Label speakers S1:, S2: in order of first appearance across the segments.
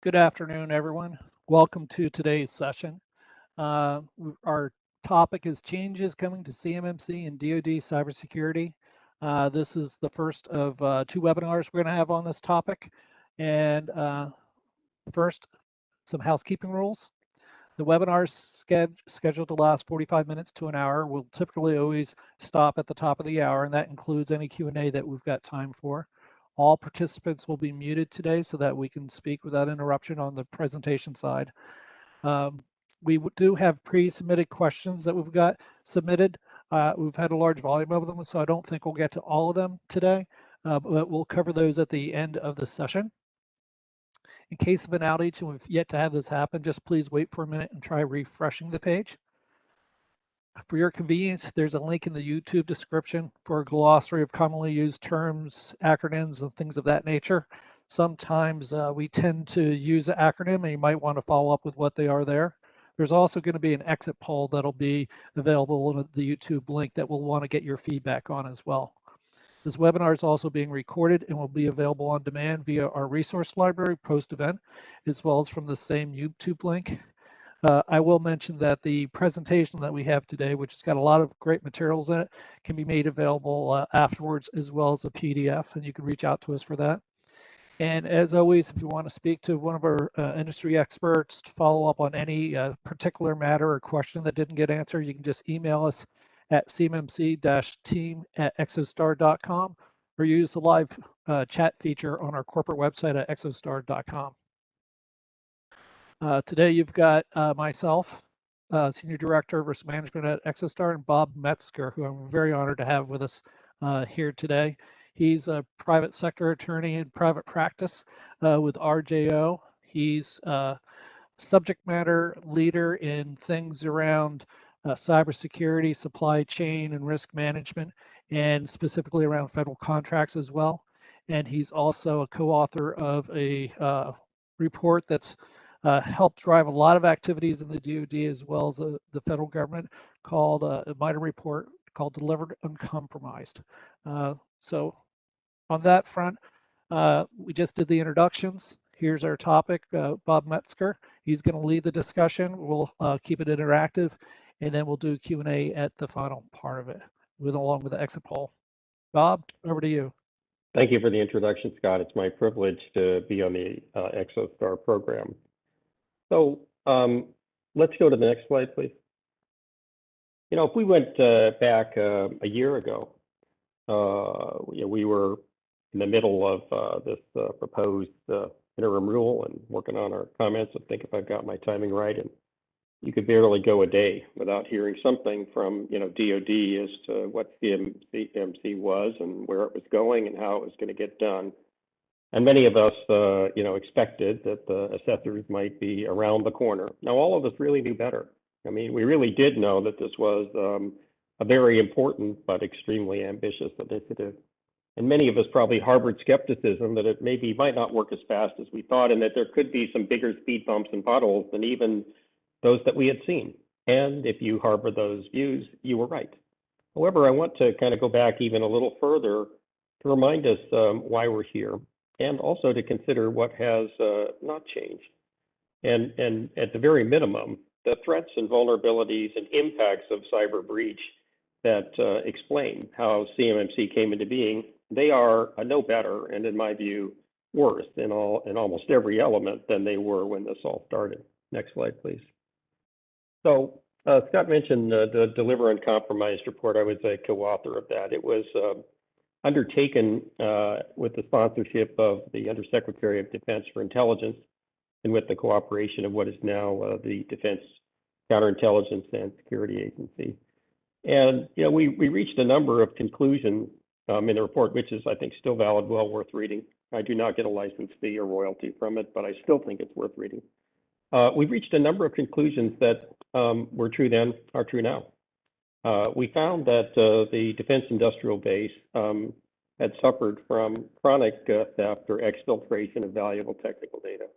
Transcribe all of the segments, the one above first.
S1: Good afternoon, everyone. Welcome to today's session. Our topic is changes coming to CMMC and DoD cybersecurity. This is the first of two webinars we're going to have on this topic. And first, some housekeeping rules. The webinar is scheduled to last 45 minutes to an hour. We'll typically always stop at the top of the hour, and that includes any Q&A that we've got time for. All participants will be muted today so that we can speak without interruption on the presentation side. We do have pre-submitted questions that we've got submitted. We've had a large volume of them, so I don't think we'll get to all of them today, but we'll cover those at the end of the session. In case of an outage, and we've yet to have this happen, just please wait for a minute and try refreshing the page. For your convenience, there's a link in the YouTube description for a glossary of commonly used terms, acronyms, and things of that nature. Sometimes we tend to use an acronym, and you might want to follow up with what they are there. There's also going to be an exit poll that'll be available in the YouTube link that we'll want to get your feedback on as well. This webinar is also being recorded and will be available on demand via our resource library post-event, as well as from the same YouTube link. I will mention that the presentation that we have today, which has got a lot of great materials in it, can be made available afterwards as well as a PDF, and you can reach out to us for that. And as always, if you want to speak to one of our industry experts to follow up on any particular matter or question that didn't get answered, you can just email us at cmmc-team@exostar.com or use the live chat feature on our corporate website at exostar.com. Today you've got myself, Senior Director of Risk Management at Exostar, and Bob Metzger, who I'm very honored to have with us here today. He's a private sector attorney in private practice with RJO. He's a subject matter leader in things around cybersecurity, supply chain, and risk management, and specifically around federal contracts as well. And he's also a co-author of a report that's helped drive a lot of activities in the DoD as well as the federal government, called a minor report called Delivered Uncompromised. So on that front, we just did the introductions. Here's our topic, Bob Metzger. He's going to lead the discussion. We'll keep it interactive, and then we'll do Q&A at the final part of it, along with the exit poll. Bob, over to you.
S2: Thank you for the introduction, Scott. It's my privilege to be on the Exostar program. So let's go to the next slide, please. You know, if we went back a year ago, we were in the middle of this proposed interim rule and working on our comments. I think if I've got my timing right, and you could barely go a day without hearing something from DoD as to what CMMC was and where it was going and how it was going to get done. And many of us, expected that the assessors might be around the corner. Now, all of us really knew better. I mean, we really did know that this was a very important but extremely ambitious initiative. And many of us probably harbored skepticism that it might not work as fast as we thought, and that there could be some bigger speed bumps and potholes than even those that we had seen. And if you harbor those views, you were right. However, I want to kind of go back even a little further to remind us why we're here, and also to consider what has not changed. And at the very minimum, the threats and vulnerabilities and impacts of cyber breach that explain how CMMC came into being, they are no better, and in my view, worse in almost every element than they were when this all started. Next slide, please. So Scott mentioned the Deliver Uncompromised report. I was a co-author of that. It was undertaken with the sponsorship of the Undersecretary of Defense for Intelligence and with the cooperation of what is now the Defense Counterintelligence and Security Agency. And we reached a number of conclusions in the report, which is, I think, still valid, well worth reading. I do not get a license fee or royalty from it, but I still think it's worth reading. We've reached a number of conclusions that were true then, are true now. We found that the defense industrial base had suffered from chronic theft or exfiltration of valuable technical data.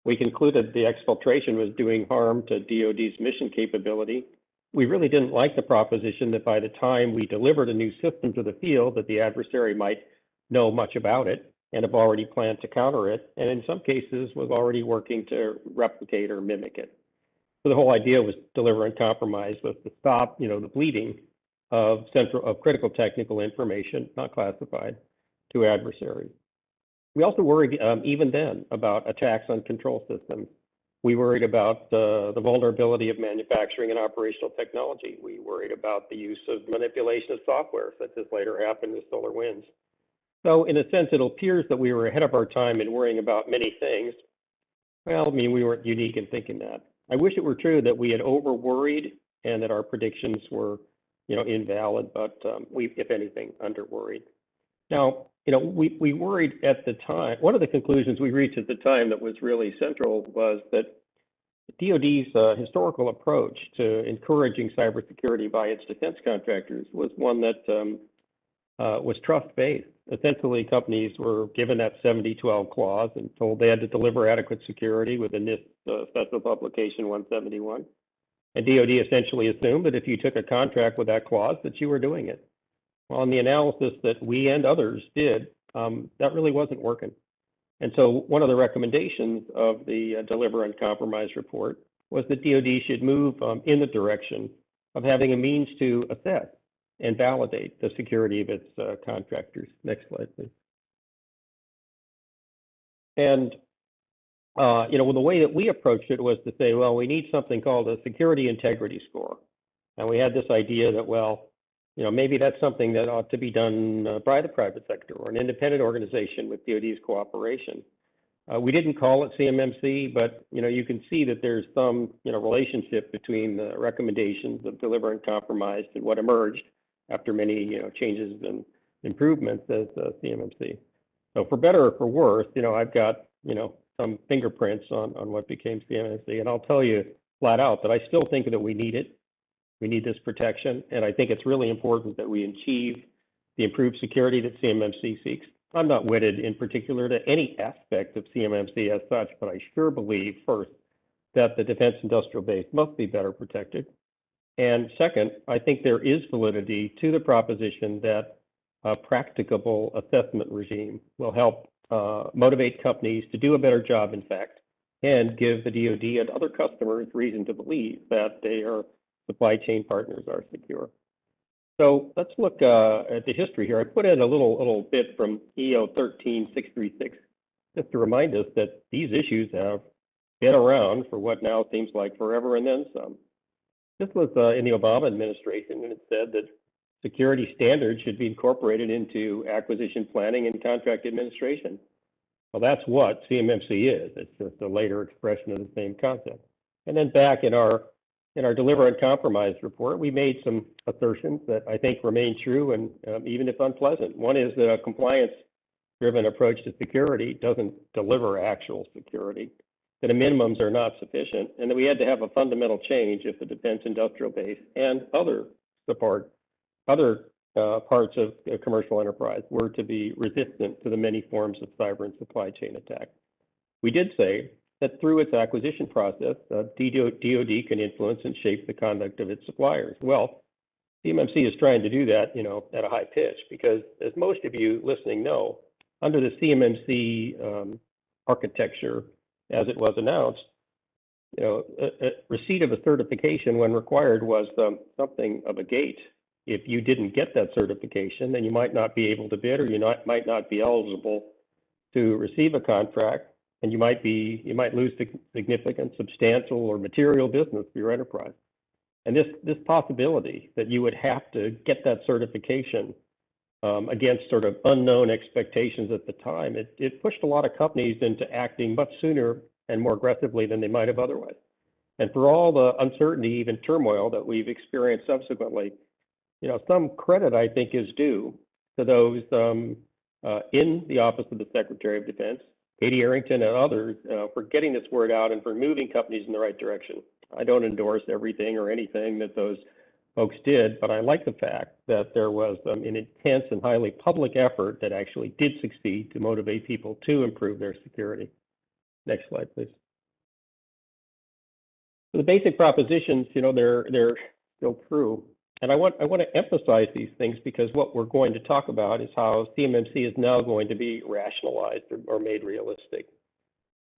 S2: We concluded the exfiltration was doing harm to DoD's mission capability. We really didn't like the proposition that by the time we delivered a new system to the field, that the adversary might know much about it. and have already planned to counter it, and in some cases was already working to replicate or mimic it. So the whole idea was deliver and compromise was to stop, the bleeding of critical technical information, not classified, to adversaries. We also worried even then about attacks on control systems. We worried about the vulnerability of manufacturing and operational technology. We worried about the use of manipulation of software, such as later happened with SolarWinds. So in a sense, it appears that we were ahead of our time in worrying about many things. Well, we weren't unique in thinking that. I wish it were true that we had over worried and that our predictions were, invalid, but we, if anything, under worried. Now, we worried at the time. One of the conclusions we reached at the time that was really central was that DoD's historical approach to encouraging cybersecurity by its defense contractors was one that was trust-based. Essentially, companies were given that 70-12 clause and told they had to deliver adequate security within this Special Publication 171. And DoD essentially assumed that if you took a contract with that clause, that you were doing it. Well, in the analysis that we and others did, that really wasn't working. And so one of the recommendations of the Deliver and Compromise report was that DoD should move in the direction of having a means to assess and validate the security of its contractors. Next slide, please. And the way that we approached it was to say, well, we need something called a security integrity score. And we had this idea that, well, maybe that's something that ought to be done by the private sector or an independent organization with DoD's cooperation. We didn't call it CMMC, but you can see that there's some relationship between the recommendations of Deliver and Compromise and what emerged after many changes and improvements as CMMC. So for better or for worse, I've got some fingerprints on what became CMMC, and I'll tell you flat out that I still think that we need it. We need this protection, and I think it's really important that we achieve the improved security that CMMC seeks. I'm not wedded in particular to any aspect of CMMC as such, but I sure believe, first, that the defense industrial base must be better protected. And second, I think there is validity to the proposition that a practicable assessment regime will help motivate companies to do a better job, in fact, and give the DoD and other customers reason to believe that their supply chain partners are secure. So let's look at the history here. I put in a little bit from EO 13636 just to remind us that these issues have been around for what now seems like forever and then some. This was in the Obama administration, and it said that security standards should be incorporated into acquisition planning and contract administration. Well, that's what CMMC is. It's just a later expression of the same concept. And then back in our Deliver and Compromise report, we made some assertions that I think remain true, and even if unpleasant. One is that a compliance-driven approach to security doesn't deliver actual security, that the minimums are not sufficient, and that we had to have a fundamental change if the defense industrial base and other parts of commercial enterprise were to be resistant to the many forms of cyber and supply chain attack. We did say that through its acquisition process, DoD can influence and shape the conduct of its suppliers. Well, CMMC is trying to do that, at a high pitch, because as most of you listening know, under the CMMC architecture, as it was announced, receipt of a certification when required was something of a gate. If you didn't get that certification, then you might not be able to bid, or you might not be eligible to receive a contract, and you might lose significant, substantial, or material business for your enterprise. And this possibility that you would have to get that certification against sort of unknown expectations at the time, it pushed a lot of companies into acting much sooner and more aggressively than they might have otherwise. And for all the uncertainty, even turmoil that we've experienced subsequently, some credit, I think, is due to those in the Office of the Secretary of Defense, Katie Arrington and others, for getting this word out and for moving companies in the right direction. I don't endorse everything or anything that those folks did, but I like the fact that there was an intense and highly public effort that actually did succeed to motivate people to improve their security. Next slide, please. So the basic propositions, they're still true. And I want to emphasize these things because what we're going to talk about is how CMMC is now going to be rationalized or made realistic.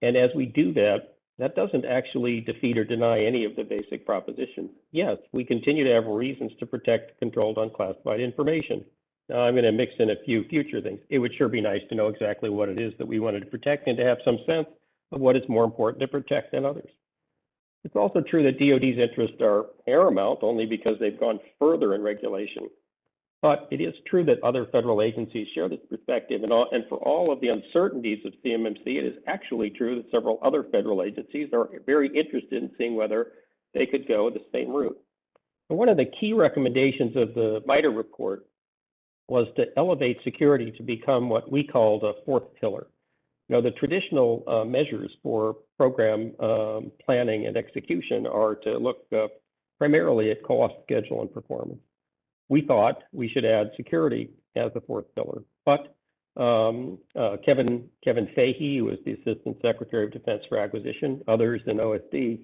S2: And as we do that, that doesn't actually defeat or deny any of the basic propositions. Yes, we continue to have reasons to protect controlled unclassified information. Now, I'm going to mix in a few future things. It would sure be nice to know exactly what it is that we wanted to protect and to have some sense of what is more important to protect than others. It's also true that DoD's interests are paramount only because they've gone further in regulation. But it is true that other federal agencies share this perspective, and for all of the uncertainties of CMMC, it is actually true that several other federal agencies are very interested in seeing whether they could go the same route. And one of the key recommendations of the MITRE report was to elevate security to become what we called a fourth pillar. You know, the traditional measures for program planning and execution are to look primarily at cost, schedule, and performance. We thought we should add security as the fourth pillar, but Kevin Fahey, who was the Assistant Secretary of Defense for Acquisition, others in OSD,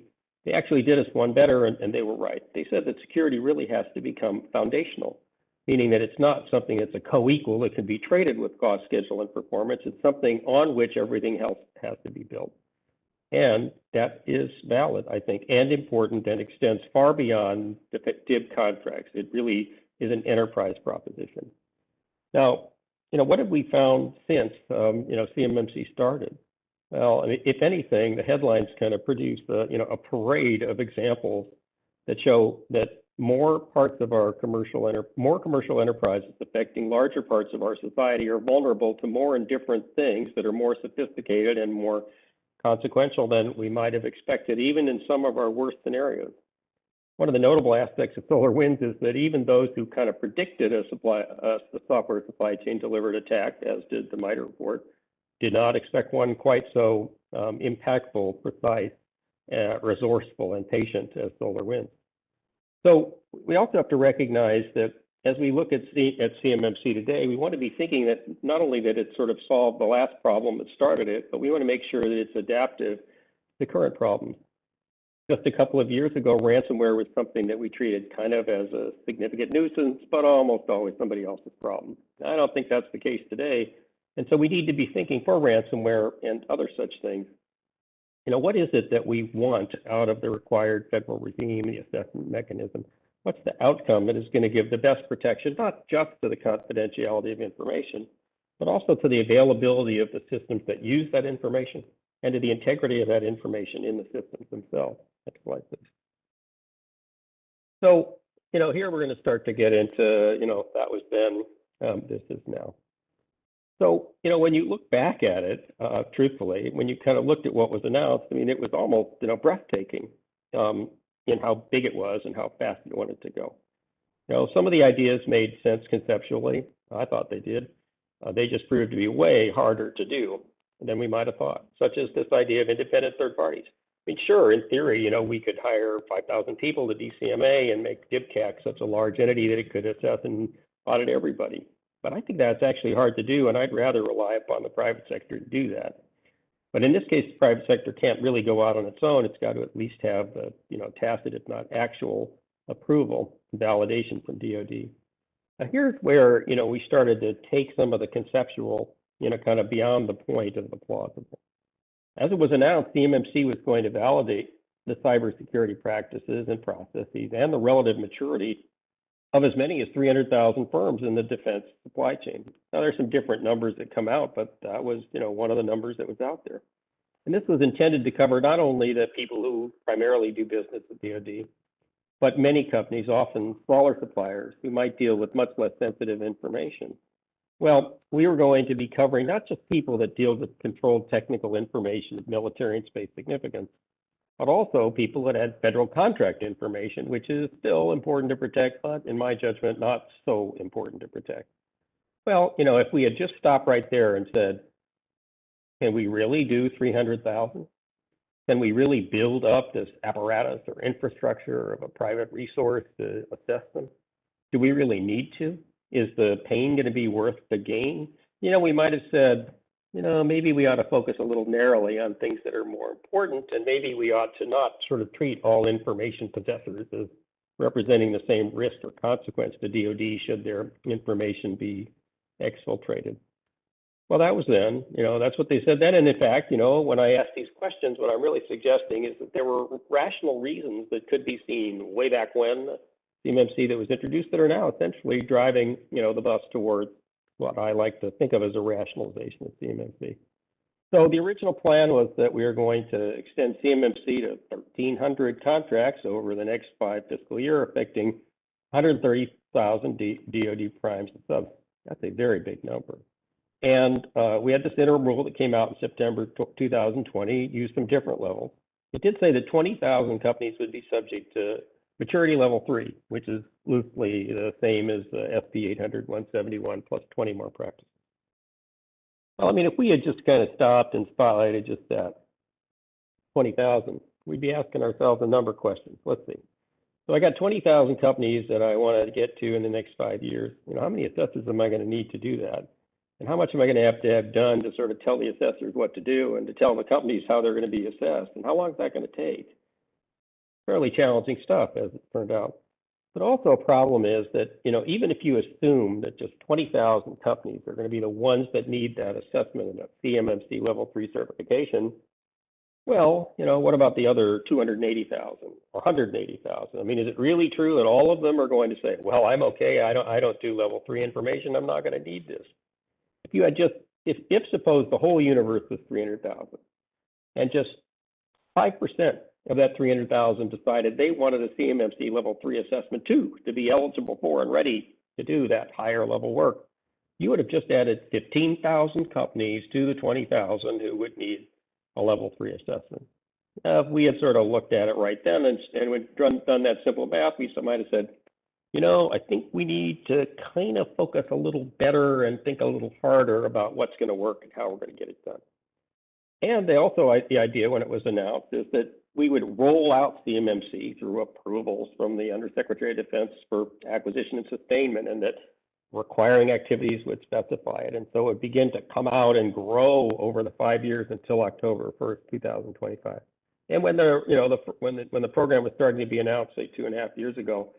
S2: they actually did us one better, and they were right. They said that security really has to become foundational, meaning that it's not something that's a co-equal that can be traded with cost, schedule, and performance. It's something on which everything else has to be built. And that is valid, I think, and important, and extends far beyond DIB contracts. It really is an enterprise proposition. Now, you know, what have we found since, you know, CMMC started? Well, I mean, if anything, the headlines kind of produce, you know, a parade of examples that show that more commercial enterprises affecting larger parts of our society are vulnerable to more and different things that are more sophisticated and more consequential than we might have expected, even in some of our worst scenarios. One of the notable aspects of SolarWinds is that even those who kind of predicted a software supply chain delivered attack, as did the MITRE report, did not expect one quite so impactful, precise, resourceful, and patient as SolarWinds. So we also have to recognize that as we look at CMMC today, we want to be thinking that not only that it sort of solved the last problem that started it, but we want to make sure that it's adaptive to current problems. Just a couple of years ago, ransomware was something that we treated kind of as a significant nuisance, but almost always somebody else's problem. I don't think that's the case today. And so we need to be thinking for ransomware and other such things. You know, what is it that we want out of the required federal regime, the assessment mechanism? What's the outcome that is going to give the best protection, not just to the confidentiality of information, but also to the availability of the systems that use that information and to the integrity of that information in the systems themselves? Next slide, please. So, you know, here we're going to start to get into, you know, that was then, this is now. So, you know, when you look back at it, truthfully, when you kind of looked at what was announced, I mean, it was almost, you know, breathtaking in how big it was and how fast it wanted to go. You know, some of the ideas made sense conceptually. I thought they did. They just proved to be way harder to do than we might have thought, such as this idea of independent third parties. I mean, sure, in theory, you know, we could hire 5,000 people to DCMA and make DIBCAC such a large entity that it could assess and audit everybody. But I think that's actually hard to do, and I'd rather rely upon the private sector to do that. But in this case, the private sector can't really go out on its own. It's got to at least have the, you know, tacit, if not actual, approval and validation from DoD. Now, here's where, you know, we started to take some of the conceptual, you know, kind of beyond the point of the plausible. As it was announced, CMMC was going to validate the cybersecurity practices and processes and the relative maturity of as many as 300,000 firms in the defense supply chain. Now, there's some different numbers that come out, but that was, you know, one of the numbers that was out there. And this was intended to cover not only the people who primarily do business with DoD, but many companies, often smaller suppliers, who might deal with much less sensitive information. Well, we were going to be covering not just people that deal with controlled technical information of military and space significance, but also people that had federal contract information, which is still important to protect, but in my judgment, not so important to protect. Well, you know, if we had just stopped right there and said, can we really do 300,000? Can we really build up this apparatus or infrastructure of a private resource to assess them? Do we really need to? Is the pain going to be worth the gain? You know, we might have said, you know, maybe we ought to focus a little narrowly on things that are more important, and maybe we ought to not sort of treat all information possessors as representing the same risk or consequence to DoD should their information be exfiltrated. Well, that was then, that's what they said then. And in fact, when I ask these questions, what I'm really suggesting is that there were rational reasons that could be seen way back when, CMMC that was introduced, that are now essentially driving, the bus towards what I like to think of as a rationalization of CMMC. So the original plan was that we were going to extend CMMC to 1,300 contracts over the next 5 fiscal year, affecting 130,000 DoD primes and subs. That's a very big number. And we had this interim rule that came out in September 2020, used some different levels. It did say that 20,000 companies would be subject to maturity level 3, which is loosely the same as the FP 800-171 plus 20 more practices. Well, I mean, if we had just kind of stopped and spotlighted just that 20,000, we'd be asking ourselves a number of questions. Let's see. So I got 20,000 companies that I want to get to in the next 5 years. How many assessors am I going to need to do that? And how much am I going to have done to sort of tell the assessors what to do and to tell the companies how they're going to be assessed? And how long is that going to take? Fairly challenging stuff, as it turned out. But also a problem is that, even if you assume that just 20,000 companies are going to be the ones that need that assessment and a CMMC level 3 certification, well, what about the other 280,000 or 180,000? I mean, is it really true that all of them are going to say, well, I'm okay, I don't do level 3 information, I'm not going to need this? If you had if suppose the whole universe was 300,000 and just 5% of that 300,000 decided they wanted a CMMC level 3 assessment too, to be eligible for and ready to do that higher level work, you would have just added 15,000 companies to the 20,000 who would need a level 3 assessment. If we had sort of looked at it right then and we'd done that simple math, we might have said, I think we need to kind of focus a little better and think a little harder about what's going to work and how we're going to get it done. And the idea when it was announced is that we would roll out CMMC through approvals from the Undersecretary of Defense for acquisition and sustainment, and that requiring activities would specify it. And so it would begin to come out and grow over the 5 years until October 1st, 2025. And when the program was starting to be announced, say 2.5 years ago,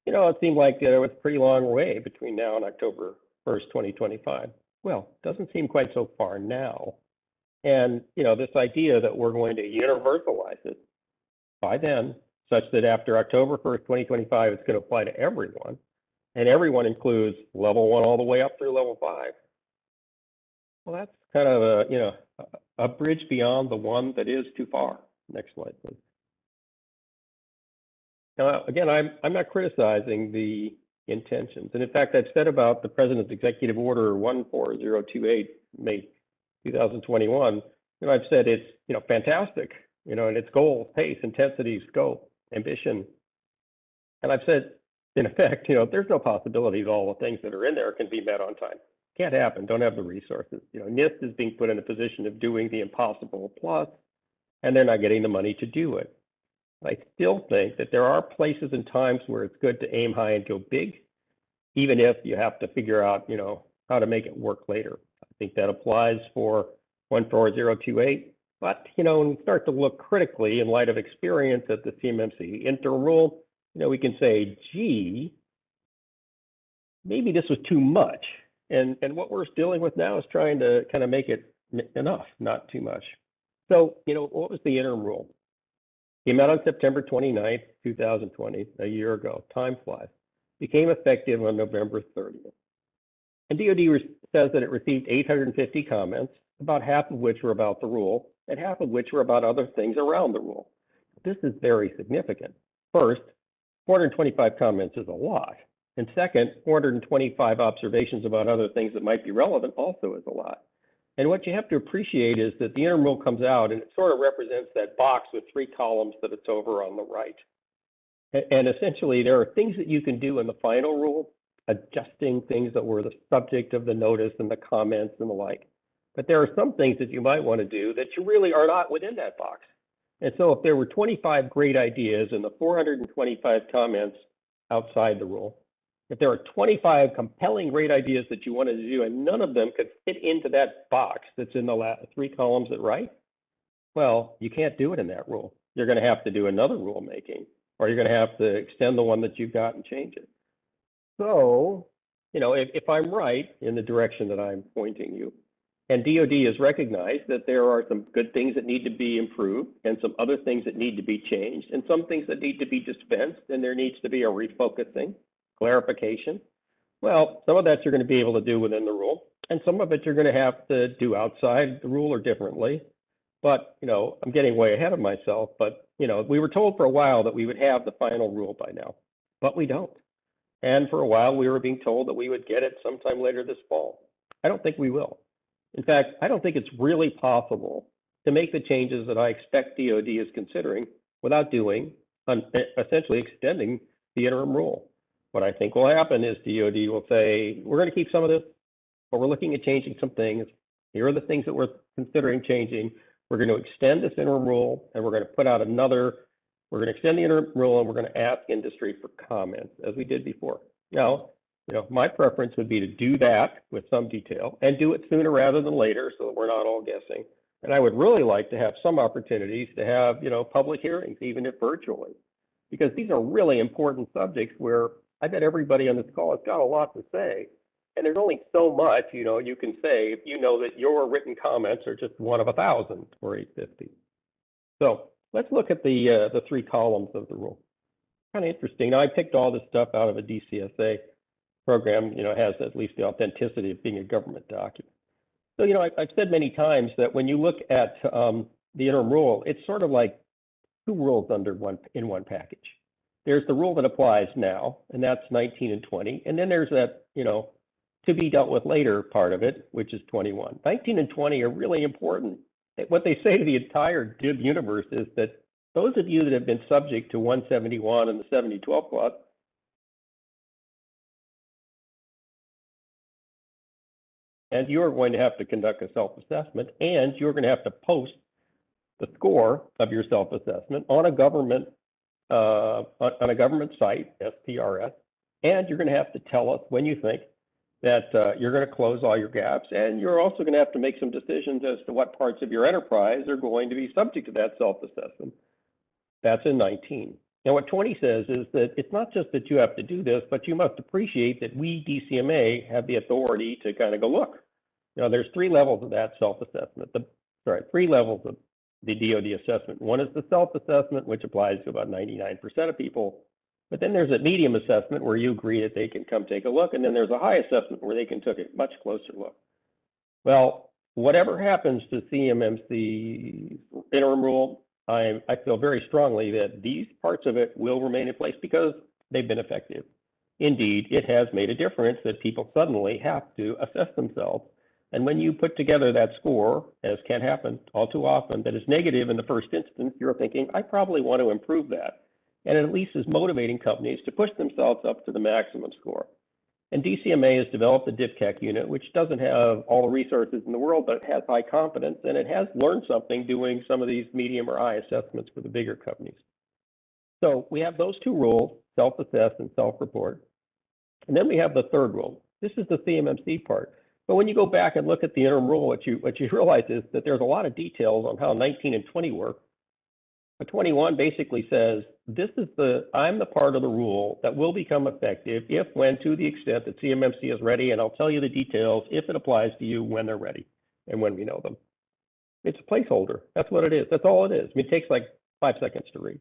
S2: it seemed like there was a pretty long way between now and October 1st, 2025. Well, it doesn't seem quite so far now. And, this idea that we're going to universalize it by then, such that after October 1st, 2025, it's going to apply to everyone, and everyone includes level 1 all the way up through level 5. Well, that's kind of a bridge beyond the one that is too far. Next slide, please. Now, again, I'm not criticizing the intentions. And in fact, I've said about the President's Executive Order 14028, May 2021, and I've said it's, fantastic, and its goals, pace, intensity, scope, ambition. And I've said, in effect, there's no possibility that all the things that are in there can be met on time. Can't happen, don't have the resources. NIST is being put in a position of doing the impossible plus, and they're not getting the money to do it. I still think that there are places and times where it's good to aim high and go big, even if you have to figure out, how to make it work later. I think that applies for 14028. But, when we start to look critically in light of experience at the CMMC interim rule, we can say, gee, maybe this was too much. And what we're dealing with now is trying to kind of make it enough, not too much. So, what was the interim rule? Came out on September 29th, 2020, a year ago. Time flies. Became effective on November 30th. And DoD says that it received 850 comments, about half of which were about the rule, and half of which were about other things around the rule. This is very significant. First, 425 comments is a lot. And second, 425 observations about other things that might be relevant also is a lot. And what you have to appreciate is that the interim rule comes out and it sort of represents that box with 3 columns that it's over on the right. And essentially, there are things that you can do in the final rule, adjusting things that were the subject of the notice and the comments and the like. But there are some things that you might want to do that you really are not within that box. And so if there were 25 great ideas and the 425 comments outside the rule, if there are 25 compelling great ideas that you wanted to do and none of them could fit into that box that's in the 3 columns at right, well, you can't do it in that rule. You're going to have to do another rulemaking. or you're going to have to extend the one that you've got and change it. So, if I'm right in the direction that I'm pointing you, and DoD has recognized that there are some good things that need to be improved and some other things that need to be changed and some things that need to be dispensed, and there needs to be a refocusing, clarification. Well, some of that you're going to be able to do within the rule, and some of it you're going to have to do outside the rule or differently. But, I'm getting way ahead of myself, but, we were told for a while that we would have the final rule by now, but we don't. And for a while, we were being told that we would get it sometime later this fall. I don't think we will. In fact, I don't think it's really possible to make the changes that I expect DoD is considering without doing, essentially extending the interim rule. What I think will happen is DoD will say, we're going to keep some of this, but we're looking at changing some things. Here are the things that we're considering changing. We're going to extend this interim rule, and we're going to put out we're going to extend the interim rule, and we're going to ask industry for comments, as we did before. Now, my preference would be to do that with some detail and do it sooner rather than later so that we're not all guessing. And I would really like to have some opportunities to have, public hearings, even if virtually, because these are really important subjects where I bet everybody on this call has got a lot to say. And there's only so much, you can say if you know that your written comments are just one of 1,000 or 850. So let's look at the 3 columns of the rule. Kind of interesting. Now, I picked all this stuff out of a DCSA program, has at least the authenticity of being a government document. So, I've said many times that when you look at the interim rule, it's sort of like 2 rules in one package. There's the rule that applies now, and that's 19 and 20. And then there's that, to be dealt with later part of it, which is 21. 19 and 20 are really important. What they say to the entire DIB universe is that those of you that have been subject to 171 and the 7012 clause, and you're going to have to conduct a self-assessment, and you're going to have to post the score of your self-assessment on a government site, SPRS, and you're going to have to tell us when you think that you're going to close all your gaps, and you're also going to have to make some decisions as to what parts of your enterprise are going to be subject to that self-assessment. That's in 19. And what 20 says is that it's not just that you have to do this, but you must appreciate that we, DCMA, have the authority to kind of go, look, there's 3 levels of that self-assessment. 3 levels of the DoD assessment. One is the self-assessment, which applies to about 99% of people. But then there's a medium assessment where you agree that they can come take a look. And then there's a high assessment where they can take a much closer look. Well, whatever happens to CMMC interim rule, I feel very strongly that these parts of it will remain in place because they've been effective. Indeed, it has made a difference that people suddenly have to assess themselves. And when you put together that score, as can happen all too often, that is negative in the first instance, you're thinking, I probably want to improve that. And it at least is motivating companies to push themselves up to the maximum score. And DCMA has developed the DIPCAC unit, which doesn't have all the resources in the world, but it has high confidence, and it has learned something doing some of these medium or high assessments for the bigger companies. So we have those 2 rules, self-assess and self-report. And then we have the 3rd rule. This is the CMMC part. But when you go back and look at the interim rule, what you realize is that there's a lot of details on how 19 and 20 work. But 21 basically says, I'm the part of the rule that will become effective if, when, to the extent that CMMC is ready, and I'll tell you the details if it applies to you when they're ready and when we know them. It's a placeholder. That's what it is. That's all it is. I mean, it takes like 5 seconds to read.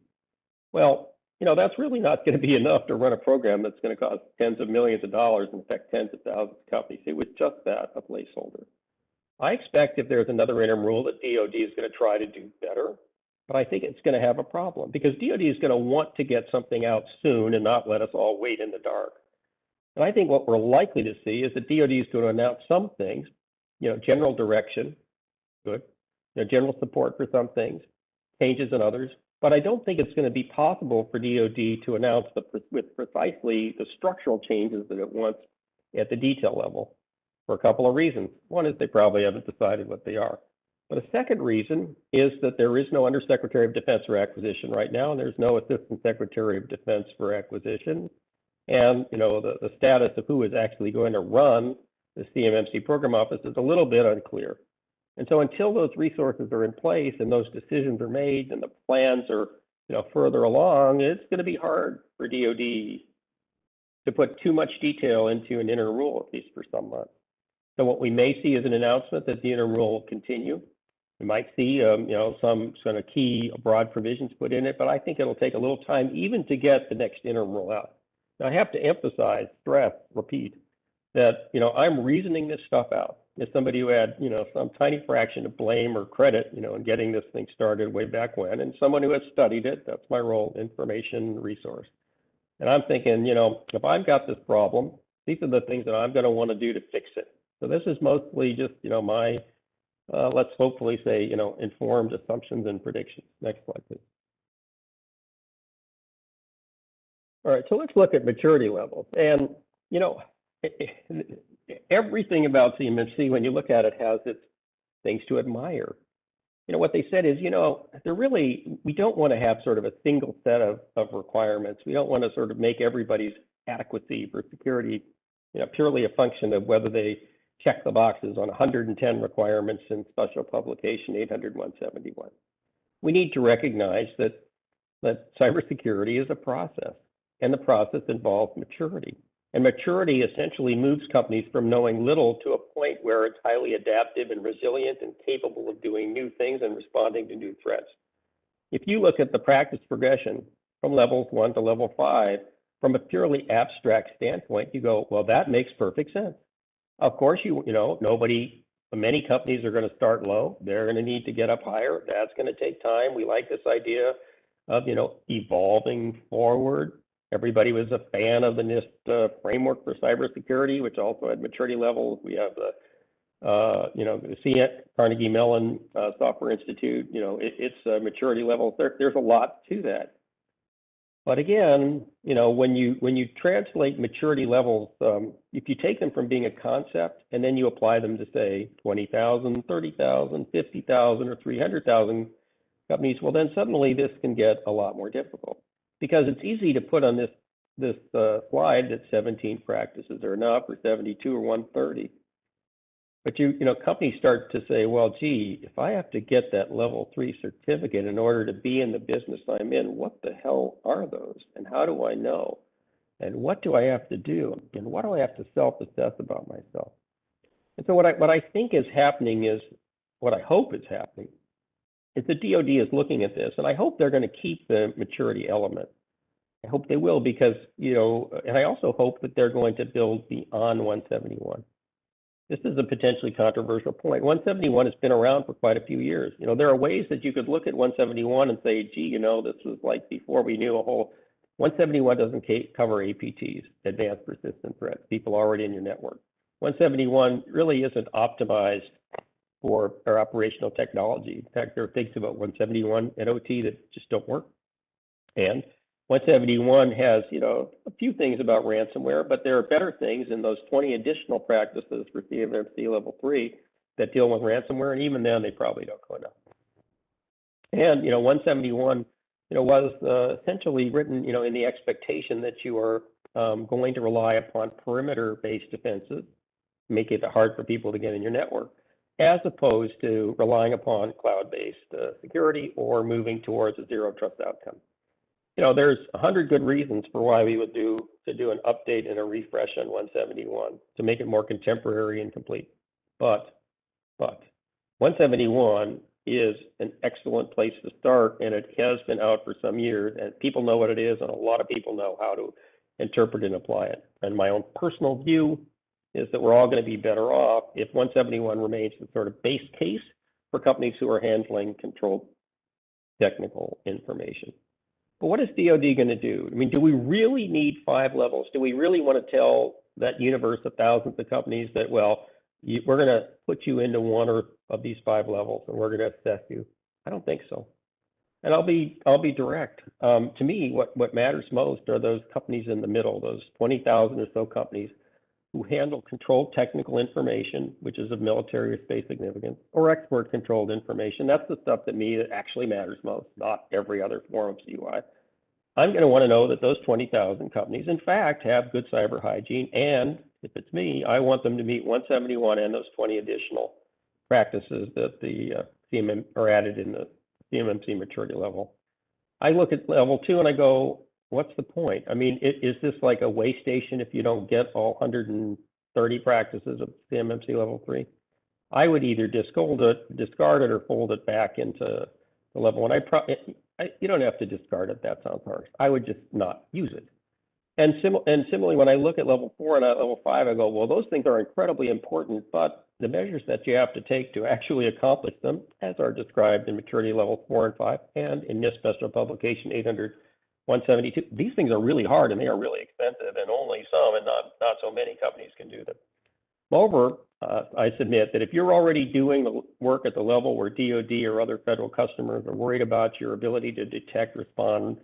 S2: Well, that's really not going to be enough to run a program that's going to cost tens of millions of dollars and affect tens of thousands of companies. It was just that, a placeholder. I expect if there's another interim rule that DoD is going to try to do better, but I think it's going to have a problem because DoD is going to want to get something out soon and not let us all wait in the dark. And I think what we're likely to see is that DoD is going to announce some things, general direction, good, general support for some things, changes in others. But I don't think it's going to be possible for DoD to announce with precisely the structural changes that it wants at the detail level for a couple of reasons. One is they probably haven't decided what they are. But a second reason is that there is no Undersecretary of Defense for acquisition right now, and there's no Assistant Secretary of Defense for acquisition. And the status of who is actually going to run the CMMC program office is a little bit unclear. And so until those resources are in place and those decisions are made and the plans are further along, it's going to be hard for DoD to put too much detail into an interim rule, at least for some months. So what we may see is an announcement that the interim rule will continue. We might see, some kind of key broad provisions put in it, but I think it'll take a little time even to get the next interim rule out. Now, I have to emphasize, stress, repeat, that, I'm reasoning this stuff out. As somebody who had, some tiny fraction of blame or credit, in getting this thing started way back when, and someone who has studied it, that's my role, information resource. And I'm thinking, if I've got this problem, these are the things that I'm going to want to do to fix it. So this is mostly just, my, let's hopefully say, informed assumptions and predictions. Next slide, please. All right, so let's look at maturity levels. And, everything about CMMC, when you look at it, has its things to admire. What they said is, we don't want to have sort of a single set of requirements. We don't want to sort of make everybody's adequacy for security, purely a function of whether they check the boxes on 110 requirements in Special Publication 800-171. We need to recognize that cybersecurity is a process, and the process involves maturity. And maturity essentially moves companies from knowing little to a point where it's highly adaptive and resilient and capable of doing new things and responding to new threats. If you look at the practice progression from levels 1 to level 5, from a purely abstract standpoint, you go, well, that makes perfect sense. Of course, many companies are going to start low. They're going to need to get up higher. That's going to take time. We like this idea of, evolving forward. Everybody was a fan of the NIST framework for cybersecurity, which also had maturity levels. We have the Carnegie Mellon Software Institute. Its maturity levels. There's a lot to that. But again, when you translate maturity levels, if you take them from being a concept and then you apply them to say 20,000, 30,000, 50,000, or 300,000 companies, well, then suddenly this can get a lot more difficult. Because it's easy to put on this slide that 17 practices are enough, or 72, or 130. But companies start to say, well, gee, if I have to get that level 3 certificate in order to be in the business I'm in, what the hell are those? And how do I know? And what do I have to do? And what do I have to self-assess about myself? And so what I think is happening is, what I hope is happening, is the DoD is looking at this, and I hope they're going to keep the maturity element. I hope they will, because, and I also hope that they're going to build beyond 171. This is a potentially controversial point. 171 has been around for quite a few years. There are ways that you could look at 171 and say, gee, this was like before we knew 171 doesn't cover APTs, advanced persistent threats, people already in your network. 171 really isn't optimized for our operational technology. In fact, there are things about 171 and OT that just don't work. And 171 has, a few things about ransomware, but there are better things in those 20 additional practices for CMMC level 3 that deal with ransomware, and even then they probably don't go enough. And 171, was essentially written, in the expectation that you are going to rely upon perimeter-based defenses, make it hard for people to get in your network, as opposed to relying upon cloud-based security or moving towards a zero trust outcome. There's 100 good reasons for why we would do an update and a refresh on 171 to make it more contemporary and complete. But 171 is an excellent place to start, and it has been out for some years, and people know what it is, and a lot of people know how to interpret and apply it. And my own personal view is that we're all going to be better off if 171 remains the sort of base case for companies who are handling controlled technical information. But what is DoD going to do? I mean, do we really need 5 levels? Do we really want to tell that universe of thousands of companies that, well, we're going to put you into one of these 5 levels and we're going to assess you? I don't think so. And I'll be direct. To me, what matters most are those companies in the middle, those 20,000 or so companies who handle controlled technical information, which is of military or space significance, or export controlled information. That's the stuff that actually matters most, not every other form of CUI. I'm going to want to know that those 20,000 companies, in fact, have good cyber hygiene. And if it's me, I want them to meet 171 and those 20 additional practices that the CMM are added in the CMMC maturity level. I look at level 2 and I go, what's the point? I mean, is this like a way station if you don't get all 130 practices of CMMC level 3? I would either discard it or fold it back into the level 1. You don't have to discard it. That sounds harsh. I would just not use it. And similarly, when I look at level 4 and level 5, I go, well, those things are incredibly important, but the measures that you have to take to actually accomplish them, as are described in maturity level 4 and 5, and in NIST Special Publication 800-172, these things are really hard and they are really expensive, and only some and not so many companies can do them. Moreover, I submit that if you're already doing the work at the level where DoD or other federal customers are worried about your ability to detect, respond,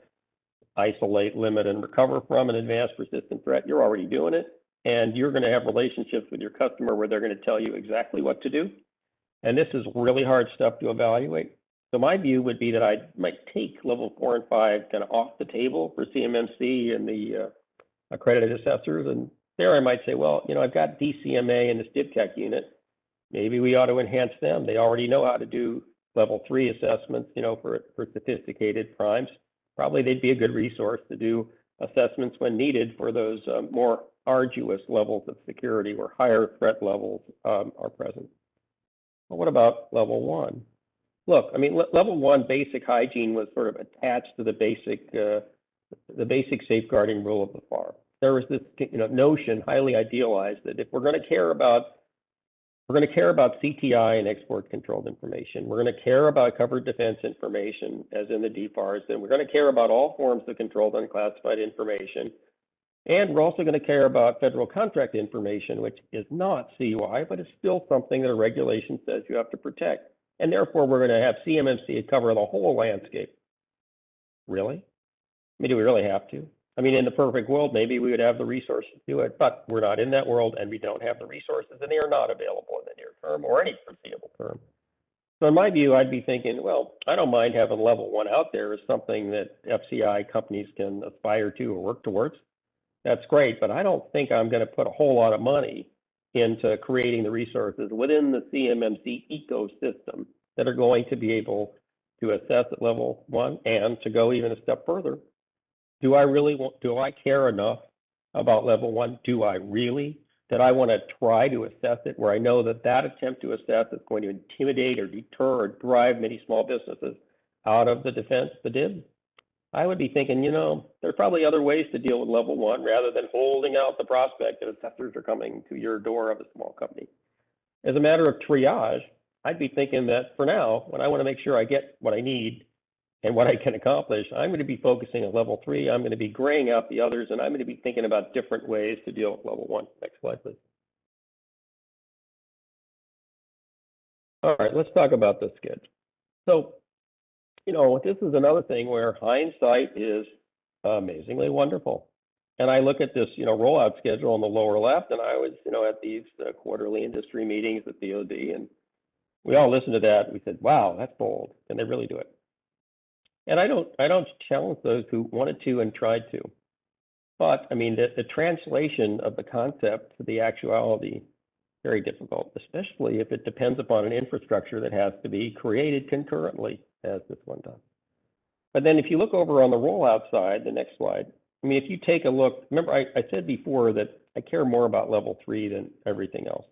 S2: isolate, limit, and recover from an advanced persistent threat, you're already doing it. And you're going to have relationships with your customer where they're going to tell you exactly what to do. And this is really hard stuff to evaluate. So my view would be that I might take level 4 and 5 kind of off the table for CMMC and the accredited assessors. And there I might say, well, you know, I've got DCMA and this DIBCAC unit. Maybe we ought to enhance them. They already know how to do level 3 assessments, you know, for sophisticated primes. Probably they'd be a good resource to do assessments when needed for those more arduous levels of security where higher threat levels are present. But what about level 1? Look, I mean, level 1 basic hygiene was sort of attached to the basic safeguarding rule of the FAR. There was this, you know, notion, highly idealized, that if we're going to care about CTI and export controlled information, we're going to care about covered defense information, as in the DFARS, and we're going to care about all forms of controlled unclassified information. And we're also going to care about federal contract information, which is not CUI, but is still something that a regulation says you have to protect. And therefore, we're going to have CMMC cover the whole landscape. Really? I mean, do we really have to? I mean, in the perfect world, maybe we would have the resources to do it, but we're not in that world, and we don't have the resources, and they are not available in the near term or any foreseeable term. So in my view, I'd be thinking, well, I don't mind having level 1 out there as something that FCI companies can aspire to or work towards. That's great, but I don't think I'm going to put a whole lot of money into creating the resources within the CMMC ecosystem that are going to be able to assess at level 1 and to go even a step further. Do I care enough about level 1? Do I really? That I want to try to assess it where I know that attempt to assess is going to intimidate or deter or drive many small businesses out of the defense, the DIB? I would be thinking, you know, there are probably other ways to deal with level 1 rather than holding out the prospect that assessors are coming to your door of a small company. As a matter of triage, I'd be thinking that for now, when I want to make sure I get what I need and what I can accomplish, I'm going to be focusing on level 3. I'm going to be graying out the others, and I'm going to be thinking about different ways to deal with level 1. Next slide, please. All right, let's talk about the skid. So, you know, this is another thing where hindsight is amazingly wonderful. And I look at this, you know, rollout schedule on the lower left, and I was, you know, at these quarterly industry meetings at DoD, and we all listened to that. We said, wow, that's bold. Can they really do it? And I don't challenge those who wanted to and tried to. But I mean, the translation of the concept to the actuality, very difficult, especially if it depends upon an infrastructure that has to be created concurrently, as this one does. But then if you look over on the rollout side, the next slide, I mean, if you take a look, remember I said before that I care more about level 3 than everything else.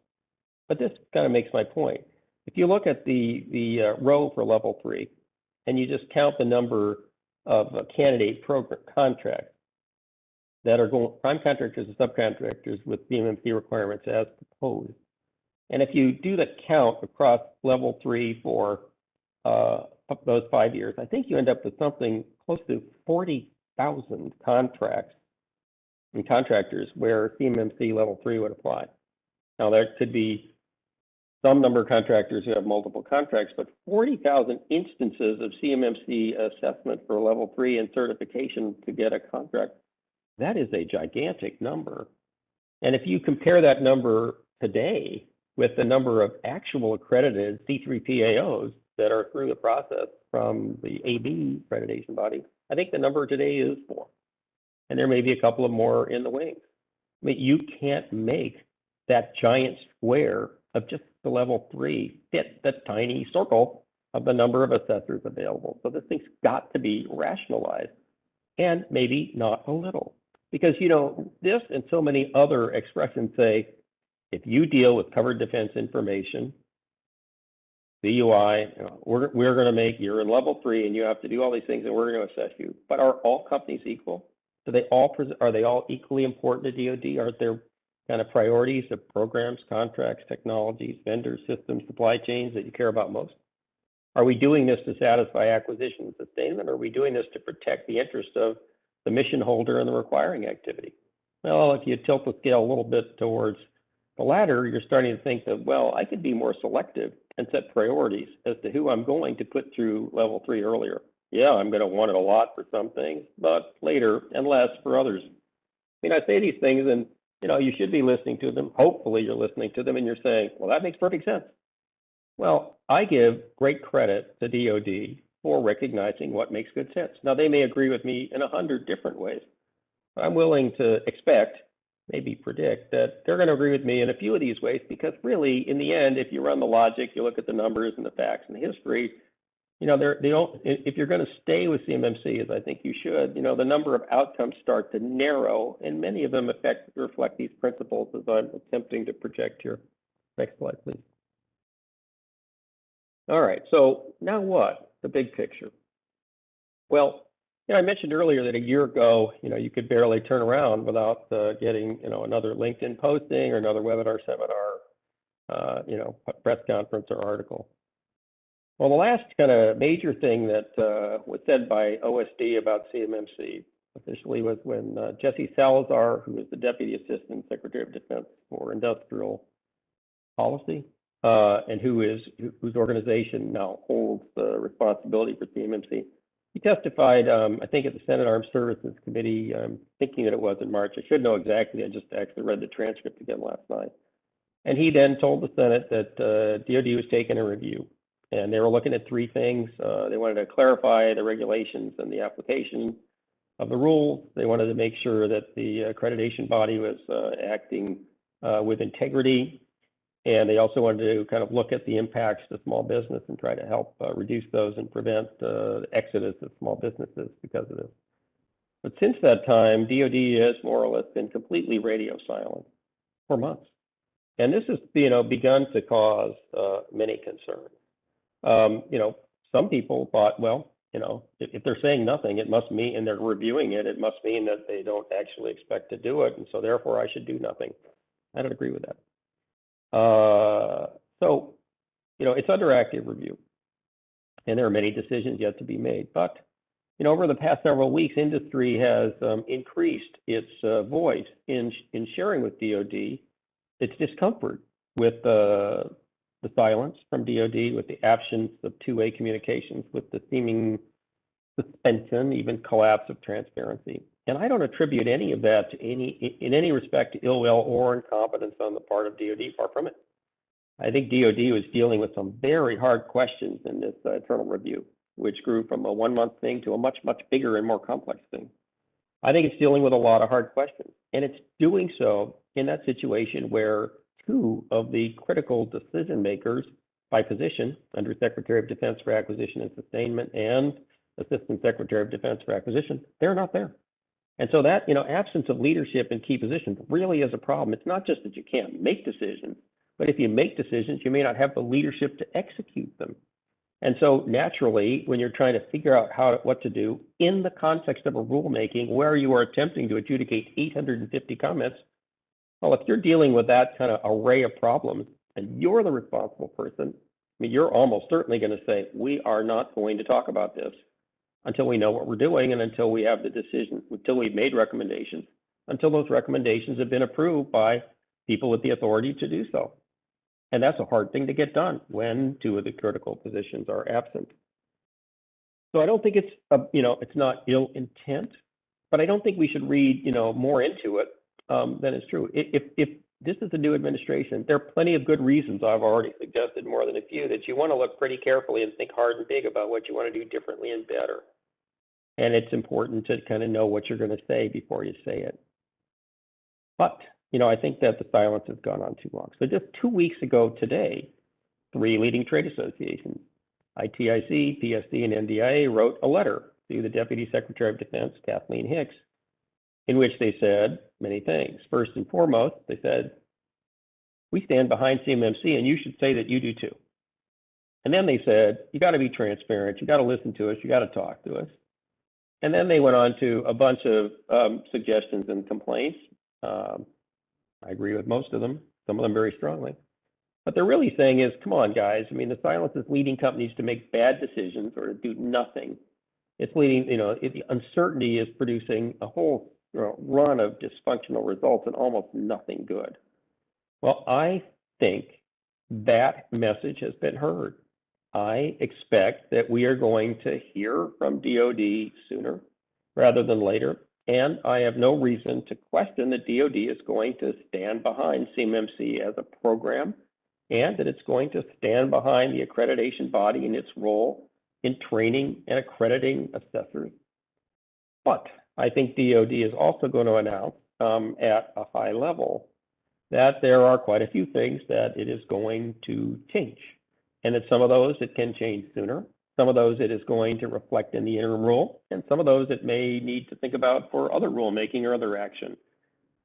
S2: But this kind of makes my point. If you look at the row for level 3, and you just count the number of candidate program contracts that are going, prime contractors and subcontractors with CMMC requirements as proposed. And if you do the count across level 3 for those 5 years, I think you end up with something close to 40,000 contracts and contractors where CMMC level 3 would apply. Now there could be some number of contractors who have multiple contracts, but 40,000 instances of CMMC assessment for level 3 and certification to get a contract, that is a gigantic number. And if you compare that number today with the number of actual accredited C3PAOs that are through the process from the AB accreditation body, I think the number today is 4. And there may be a couple of more in the wings. I mean, you can't make that giant square of just the level 3 fit that tiny circle of the number of assessors available. So this thing's got to be rationalized, and maybe not a little. Because, you know, this and so many other expressions say, if you deal with covered defense information, CUI, we're going to make, you're in level 3 and you have to do all these things and we're going to assess you. But are all companies equal? Are they all equally important to DoD? Are there kind of priorities of programs, contracts, technologies, vendors, systems, supply chains that you care about most? Are we doing this to satisfy acquisition and sustainment? Or are we doing this to protect the interest of the mission holder and the requiring activity? Well, if you tilt the scale a little bit towards the latter, you're starting to think that, well, I could be more selective and set priorities as to who I'm going to put through level 3 earlier. Yeah, I'm going to want it a lot for some things, but later and less for others. I mean, I say these things and, you know, you should be listening to them. Hopefully you're listening to them and you're saying, well, that makes perfect sense. Well, I give great credit to DoD for recognizing what makes good sense. Now, they may agree with me in 100 different ways. I'm willing to expect, maybe predict, that they're going to agree with me in a few of these ways, because really, in the end, if you run the logic, you look at the numbers and the facts and the history, you know, they don't, if you're going to stay with CMMC, as I think you should, you know, the number of outcomes start to narrow, and many of them reflect these principles as I'm attempting to project here. Next slide, please. All right, so now what? The big picture. Well, you know, I mentioned earlier that a year ago, you know, you could barely turn around without getting, you know, another LinkedIn posting or another webinar, seminar, you know, press conference or article. Well, the last kind of major thing that was said by OSD about CMMC officially was when Jesse Salazar, who is the Deputy Assistant Secretary of Defense for Industrial Policy, and whose organization now holds the responsibility for CMMC. He testified, I think, at the Senate Armed Services Committee, thinking that it was in March. I should know exactly. I just actually read the transcript again last night. And he then told the Senate that DoD was taking a review, and they were looking at 3 things. They wanted to clarify the regulations and the application of the rules. They wanted to make sure that the accreditation body was acting with integrity. And they also wanted to kind of look at the impacts to small business and try to help reduce those and prevent the exodus of small businesses because of this. But since that time, DoD has more or less been completely radio silent for months. And this has, you know, begun to cause many concerns. You know, some people thought, well, you know, if they're saying nothing, it must mean, and they're reviewing it, it must mean that they don't actually expect to do it. And so therefore I should do nothing. I don't agree with that. So, you know, it's under active review, and there are many decisions yet to be made. But, you know, over the past several weeks, industry has increased its voice in sharing with DoD its discomfort with the silence from DoD, with the absence of two-way communications, with the seeming suspension, even collapse of transparency. And I don't attribute any of that to in any respect to ill will or incompetence on the part of DoD, far from it. I think DoD was dealing with some very hard questions in this internal review, which grew from a 1-month thing to a much, much bigger and more complex thing. I think it's dealing with a lot of hard questions, and it's doing so in that situation where 2 of the critical decision makers by position, Under Secretary of Defense for Acquisition and Sustainment and Assistant Secretary of Defense for Acquisition, they're not there. And so that, you know, absence of leadership in key positions really is a problem. It's not just that you can't make decisions, but if you make decisions, you may not have the leadership to execute them. And so naturally, when you're trying to figure out what to do in the context of a rulemaking where you are attempting to adjudicate 850 comments, well, if you're dealing with that kind of array of problems and you're the responsible person, I mean, you're almost certainly going to say, we are not going to talk about this until we know what we're doing and until we have the decision, until we've made recommendations, until those recommendations have been approved by people with the authority to do so. And that's a hard thing to get done when 2 of the critical positions are absent. So I don't think it's, you know, it's not ill intent, but I don't think we should read, you know, more into it than is true. If this is a new administration, there are plenty of good reasons, I've already suggested more than a few, that you want to look pretty carefully and think hard and big about what you want to do differently and better. And it's important to kind of know what you're going to say before you say it. But, you know, I think that the silence has gone on too long. So just 2 weeks ago today, 3 leading trade associations ITIC, PSD, and NDIA wrote a letter to the Deputy Secretary of Defense, Kathleen Hicks, in which they said many things. First and foremost, they said, we stand behind CMMC and you should say that you do too. And then they said, you got to be transparent, you got to listen to us, you got to talk to us. And then they went on to a bunch of suggestions and complaints. I agree with most of them, some of them very strongly. What they're really saying is, come on, guys. I mean, the silence is leading companies to make bad decisions or to do nothing. It's leading, the uncertainty is producing a whole run of dysfunctional results and almost nothing good. Well, I think that message has been heard. I expect that we are going to hear from DoD sooner rather than later. And I have no reason to question that DoD is going to stand behind CMMC as a program, and that it's going to stand behind the accreditation body in its role in training and accrediting assessors. But I think DoD is also going to announce at a high level that there are quite a few things that it is going to change, and that some of those it can change sooner. Some of those it is going to reflect in the interim rule, and some of those it may need to think about for other rulemaking or other action.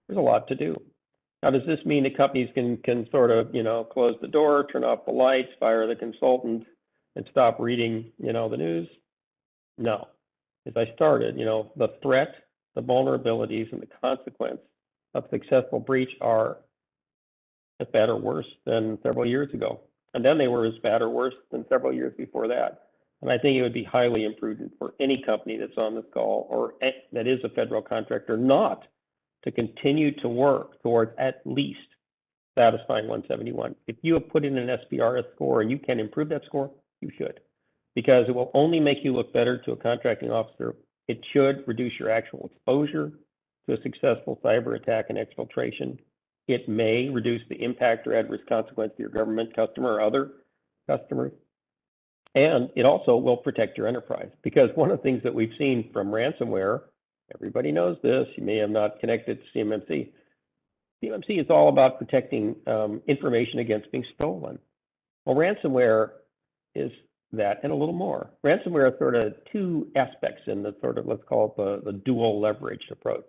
S2: There's a lot to do. Now, does this mean that companies can sort of, close the door, turn off the lights, fire the consultant, and stop reading, the news? No. As I started, the threat, the vulnerabilities, and the consequence of successful breach are as bad or worse than several years ago. And then they were as bad or worse than several years before that. And I think it would be highly imprudent for any company that's on this call or that is a federal contractor not to continue to work towards at least satisfying 171. If you have put in an SPRS score and you can improve that score, you should, because it will only make you look better to a contracting officer. It should reduce your actual exposure to a successful cyber attack and exfiltration. It may reduce the impact or adverse consequence to your government customer or other customers. And it also will protect your enterprise, because one of the things that we've seen from ransomware, everybody knows this, you may have not connected to CMMC. CMMC is all about protecting information against being stolen. Well, ransomware is that and a little more. Ransomware is sort of two aspects in the sort of, let's call it the dual leveraged approach.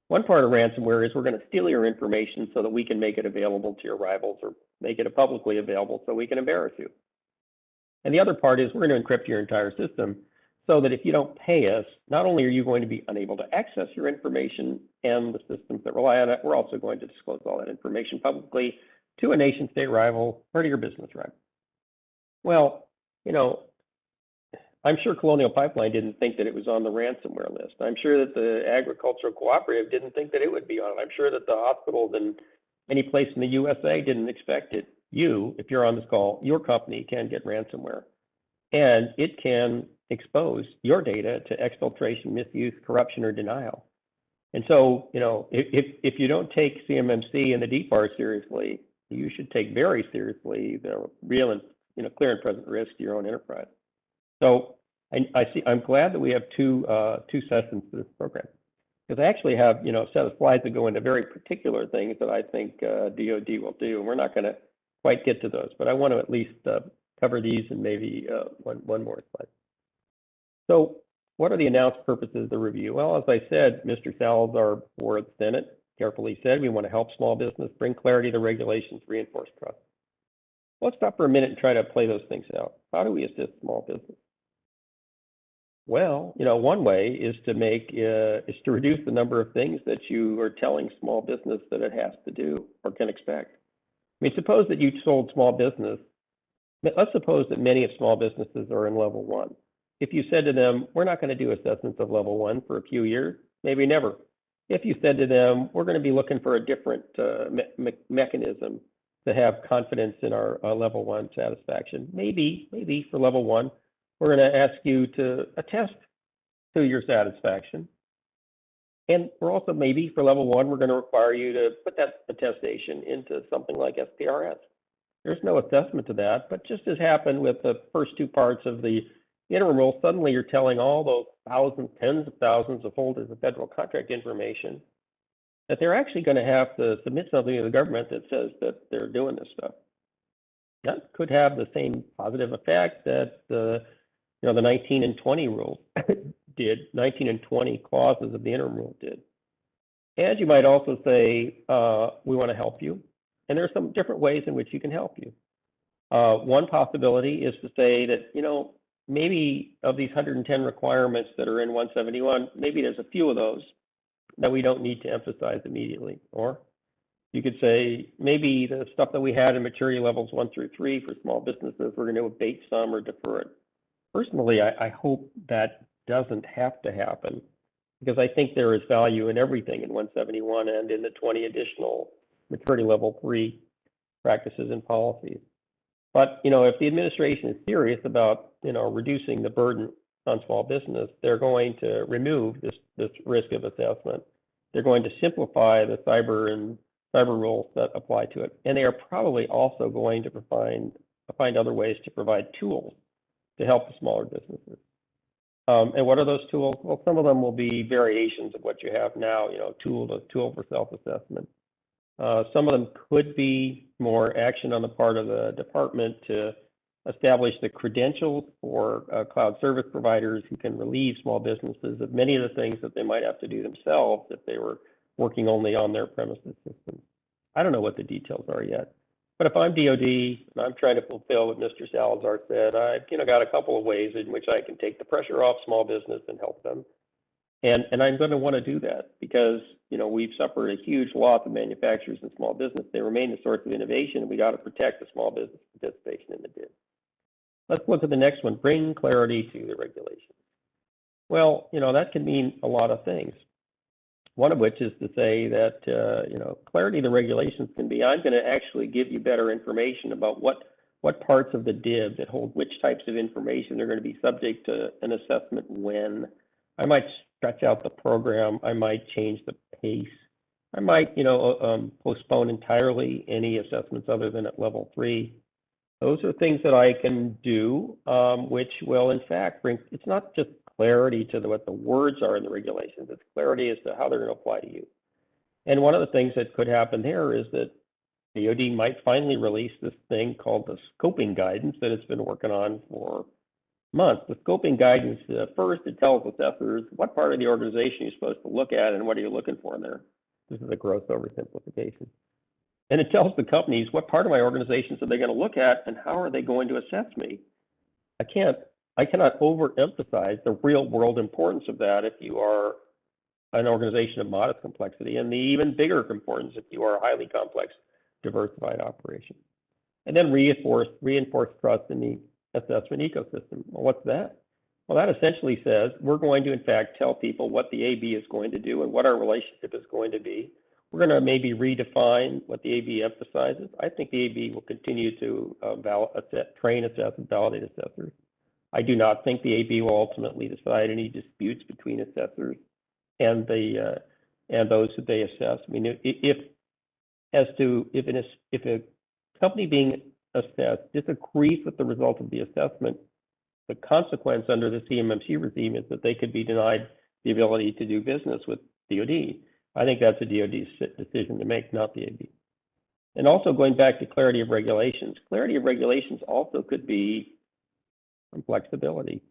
S2: One part of ransomware is we're going to steal your information so that we can make it available to your rivals or make it publicly available so we can embarrass you. And the other part is we're going to encrypt your entire system so that if you don't pay us, not only are you going to be unable to access your information and the systems that rely on it, we're also going to disclose all that information publicly to a nation state rival or to your business rival. Well, I'm sure Colonial Pipeline didn't think that it was on the ransomware list. I'm sure that the Agricultural Cooperative didn't think that it would be on it. I'm sure that the hospitals in any place in the USA didn't expect it. You, if you're on this call, your company can get ransomware, and it can expose your data to exfiltration, misuse, corruption, or denial. And so, if you don't take CMMC and the DFAR seriously, you should take very seriously the real and clear and present risk to your own enterprise. So I'm glad that we have two sessions to this program, because I actually have a set of slides that go into very particular things that I think DoD will do, and we're not going to quite get to those, but I want to at least cover these and maybe one more slide. So what are the announced purposes of the review? Well, as I said, Mr. Salazar for the Senate carefully said we want to help small business, bring clarity to regulations, reinforce trust. Let's stop for a minute and try to play those things out. How do we assist small business? Well, one way is to reduce the number of things that you are telling small business that it has to do or can expect. I mean, suppose that you told small business, let's suppose that many of small businesses are in level 1. If you said to them, we're not going to do assessments of level 1 for a few years, maybe never. If you said to them, we're going to be looking for a different mechanism to have confidence in our level 1 satisfaction, maybe for level 1, we're going to ask you to attest to your satisfaction. And we're also, maybe for level 1, we're going to require you to put that attestation into something like SPRS. There's no assessment to that, but just as happened with the first two parts of the interim rule, suddenly you're telling all those thousands, tens of thousands of holders of federal contract information that they're actually going to have to submit something to the government that says that they're doing this stuff. that could have the same positive effect that the 19 and 20 rules did, 19 and 20 clauses of the interim rule did. And you might also say, we want to help you. And there are some different ways in which you can help you. One possibility is to say that, maybe of these 110 requirements that are in 171, maybe there's a few of those that we don't need to emphasize immediately. Or you could say, maybe the stuff that we had in maturity levels 1 through 3 for small businesses, we're going to abate some or defer it. Personally, I hope that doesn't have to happen, because I think there is value in everything in 171 and in the 20 additional maturity level 3 practices and policies. But, if the administration is serious about, reducing the burden on small business, they're going to remove this risk of assessment. They're going to simplify the cyber rules that apply to it. And they are probably also going to find other ways to provide tools to help the smaller businesses. And what are those tools? Well, some of them will be variations of what you have now, tool for self-assessment. Some of them could be more action on the part of the department to establish the credentials for cloud service providers who can relieve small businesses of many of the things that they might have to do themselves if they were working only on their premises systems. I don't know what the details are yet. But if I'm DoD and I'm trying to fulfill what Mr. Salazar said, I've got a couple of ways in which I can take the pressure off small business and help them. And I'm going to want to do that because we've suffered a huge loss of manufacturers and small business. They remain the source of innovation, and we got to protect the small business participation in the DIB. Let's look at the next one. Bring clarity to the regulations. Well, that can mean a lot of things. One of which is to say that, clarity of the regulations can be, I'm going to actually give you better information about what parts of the DIB that hold which types of information are going to be subject to an assessment when. I might stretch out the program. I might change the pace. I might, postpone entirely any assessments other than at level 3. Those are things that I can do, which will in fact bring, it's not just clarity to what the words are in the regulations, it's clarity as to how they're going to apply to you. And one of the things that could happen there is that the DoD might finally release this thing called the scoping guidance that it's been working on for months. The scoping guidance, first it tells assessors what part of the organization you're supposed to look at and what are you looking for in there. This is a gross oversimplification. And it tells the companies what part of my organization are they going to look at and how are they going to assess me. I cannot overemphasize the real world importance of that if you are an organization of modest complexity, and the even bigger importance if you are a highly complex, diversified operation. And then reinforce trust in the assessment ecosystem. Well, what's that? Well, that essentially says we're going to, in fact, tell people what the AB is going to do and what our relationship is going to be. We're going to maybe redefine what the AB emphasizes. I think the AB will continue to train, assess, and validate assessors. I do not think the AB will ultimately decide any disputes between assessors and those that they assess. I mean, if a company being assessed disagrees with the result of the assessment, the consequence under the CMMC regime is that they could be denied the ability to do business with DoD. I think that's a DoD decision to make, not the AB. And also going back to clarity of regulations also could be some flexibility.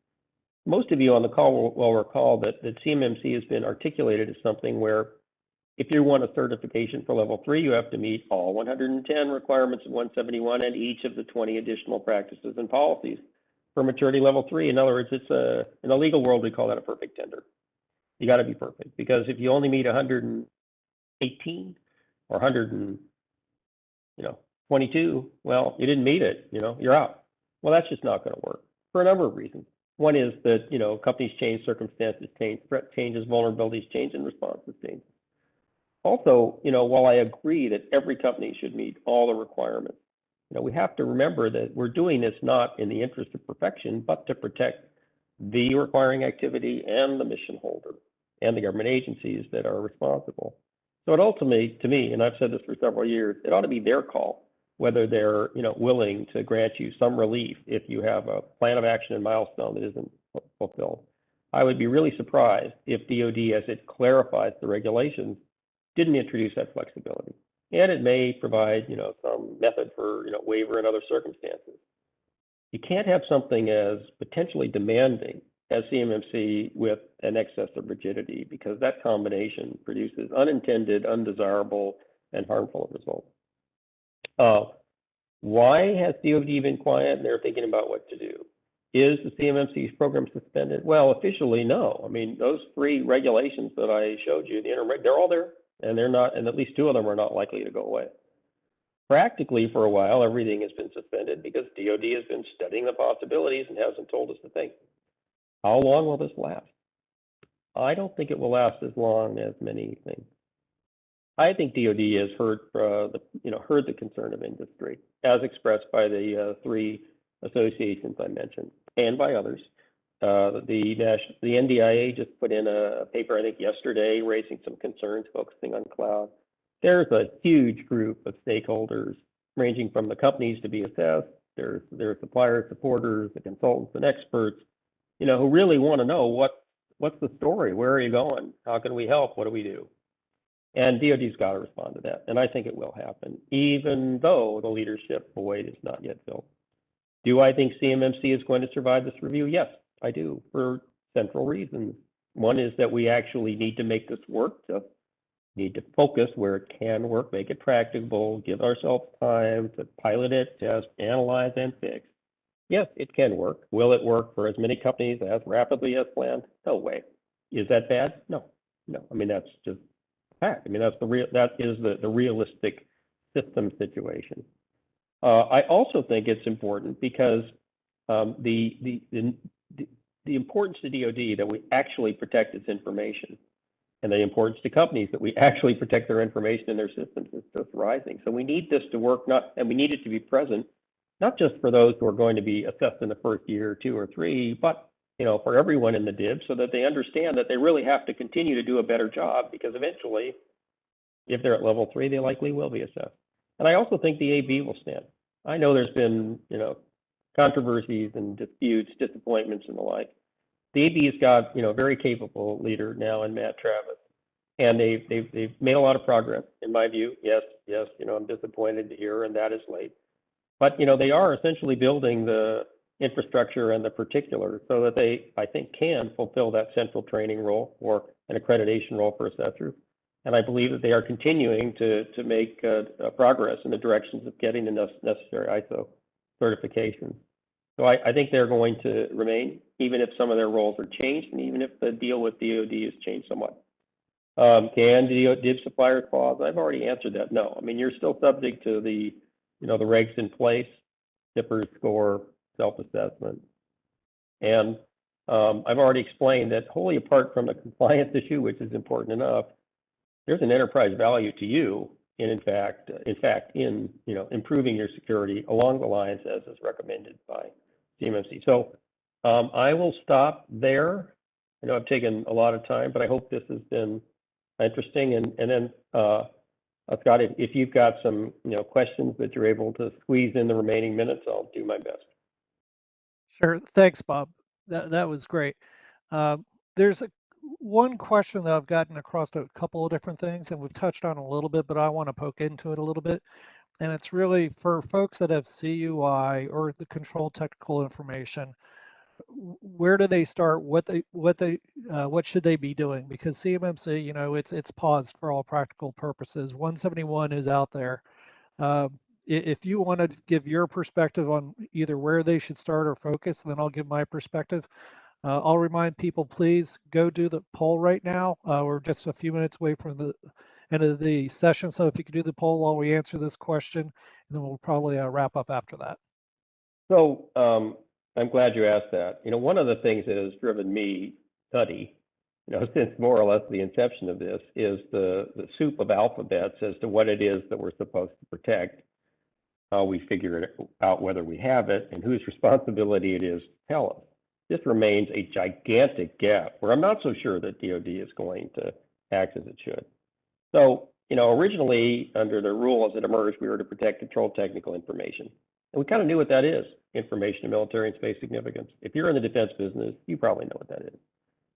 S2: Most of you on the call will recall that CMMC has been articulated as something where if you want a certification for level 3, you have to meet all 110 requirements of 171 and each of the 20 additional practices and policies for maturity level 3. In other words, it's in the legal world, we call that a perfect tender. You got to be perfect, because if you only meet 118 or 122, well, you didn't meet it, you're out. Well, that's just not going to work for a number of reasons. One is that, companies change, circumstances change, threat changes, vulnerabilities change, and responses change. Also, while I agree that every company should meet all the requirements, we have to remember that we're doing this not in the interest of perfection, but to protect the requiring activity and the mission holder and the government agencies that are responsible. So it ultimately, to me, and I've said this for several years, it ought to be their call whether they're willing to grant you some relief if you have a plan of action and milestone that isn't fulfilled. I would be really surprised if DoD, as it clarifies the regulations, didn't introduce that flexibility. and it may provide, some method for, waiver in other circumstances. You can't have something as potentially demanding as CMMC with an excess of rigidity, because that combination produces unintended, undesirable, and harmful results. Why has DoD been quiet? They're thinking about what to do. Is the CMMC's program suspended? Well, officially, no. I mean, those 3 regulations that I showed you, the interim, they're all there, and they're not, and at least 2 of them are not likely to go away. Practically, for a while, everything has been suspended because DoD has been studying the possibilities and hasn't told us a thing. How long will this last? I don't think it will last as long as many think. I think DoD has heard the concern of industry, as expressed by the 3 associations I mentioned, and by others. The NDIA just put in a paper, I think yesterday, raising some concerns focusing on cloud. There's a huge group of stakeholders, ranging from the companies to be assessed, there's suppliers, supporters, the consultants and experts, who really want to know what's the story, where are you going, how can we help, what do we do? And DoD's got to respond to that, and I think it will happen, even though the leadership void is not yet filled. Do I think CMMC is going to survive this review? Yes, I do, for central reasons. One is that we actually need to make this work, so need to focus where it can work, make it practicable, give ourselves time to pilot it, test, analyze, and fix. Yes, it can work. Will it work for as many companies as rapidly as planned? No way. Is that bad? No. I mean, that's just fact. I mean, that is the realistic system situation. I also think it's important because the importance to DoD that we actually protect its information, and the importance to companies that we actually protect their information and their systems is just rising. So we need this to work, and we need it to be present, not just for those who are going to be assessed in the first year, 2 or 3, but for everyone in the DIB, so that they understand that they really have to continue to do a better job, because eventually, if they're at level 3, they likely will be assessed. And I also think the AB will stand. I know there's been, controversies and disputes, disappointments, and the like. The AB's got, a very capable leader now in Matt Travis, and they've made a lot of progress, in my view. Yes, I'm disappointed to hear, and that is late. But, they are essentially building the infrastructure and the particulars so that they, I think, can fulfill that central training role or an accreditation role for assessors. And I believe that they are continuing to make progress in the directions of getting the necessary ISO certification. So I think they're going to remain, even if some of their roles are changed, and even if the deal with DoD has changed somewhat. Can DIB suppliers pause? I've already answered that. No. I mean, you're still subject to the, the regs in place, SIPR score, self-assessment. And I've already explained that wholly apart from the compliance issue, which is important enough, there's an enterprise value to you in fact, improving your security along the lines as is recommended by CMMC. So I will stop there. I know I've taken a lot of time, but I hope this has been interesting. And then Scott, if you've got some questions that you're able to squeeze in the remaining minutes, I'll do my best.
S1: Sure. Thanks, Bob. That was great. There's one question that I've gotten across a couple of different things, and we've touched on a little bit, but I want to poke into it a little bit. And it's really for folks that have CUI or the control technical information. Where do they start? What should they be doing? Because CMMC, it's paused for all practical purposes. 171 is out there. If you want to give your perspective on either where they should start or focus, then I'll give my perspective. I'll remind people, please go do the poll right now. We're just a few minutes away from the end of the session, so if you could do the poll while we answer this question, and then we'll probably wrap up after that.
S2: So I'm glad you asked that. One of the things that has driven me nutty, since more or less the inception of this, is the soup of alphabets as to what it is that we're supposed to protect, how we figure it out, whether we have it, and whose responsibility it is to tell us. This remains a gigantic gap where I'm not so sure that DoD is going to act as it should. So, originally under the rule as it emerged, we were to protect control technical information. And we kind of knew what that is, information of military and space significance. If you're in the defense business, you probably know what that is.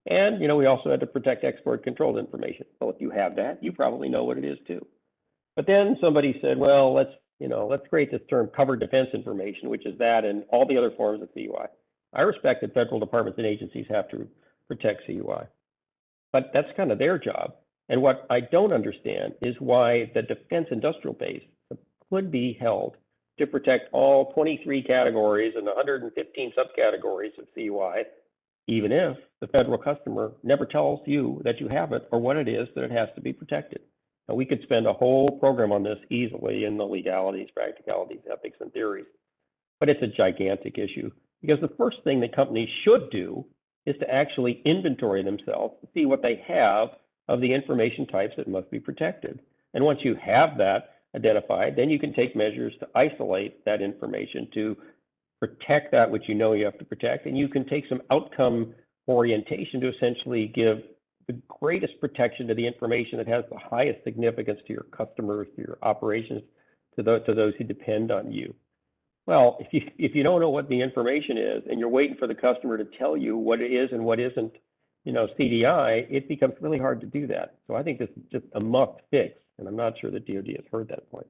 S2: And, we also had to protect export controlled information. So if you have that, you probably know what it is too. But then somebody said, well, let's create this term covered defense information, which is that and all the other forms of CUI. I respect that federal departments and agencies have to protect CUI, but that's kind of their job. And what I don't understand is why the defense industrial base could be held to protect all 23 categories and 115 subcategories of CUI, even if the federal customer never tells you that you have it or what it is that it has to be protected. Now, we could spend a whole program on this easily in the legalities, practicalities, ethics, and theories, but it's a gigantic issue because the first thing that companies should do is to actually inventory themselves to see what they have of the information types that must be protected. And once you have that identified, then you can take measures to isolate that information to protect that which you know you have to protect, and you can take some outcome orientation to essentially give the greatest protection to the information that has the highest significance to your customers, to your operations, to those who depend on you. Well, if you don't know what the information is and you're waiting for the customer to tell you what it is and what isn't, CDI, it becomes really hard to do that. So I think this is just a must fix, and I'm not sure that DoD has heard that point.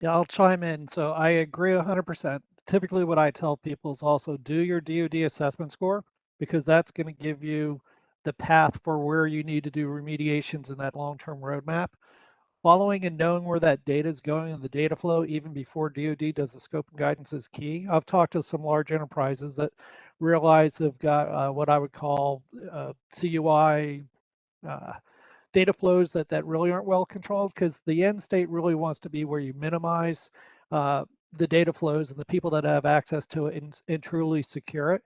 S1: Yeah, I'll chime in. So I agree 100%. Typically, what I tell people is also do your DoD assessment score, because that's going to give you the path for where you need to do remediations in that long-term roadmap. Following and knowing where that data is going and the data flow, even before DoD does the scope and guidance, is key. I've talked to some large enterprises that realize they've got what I would call CUI data flows that really aren't well controlled, because the end state really wants to be where you minimize the data flows and the people that have access to it and truly secure it.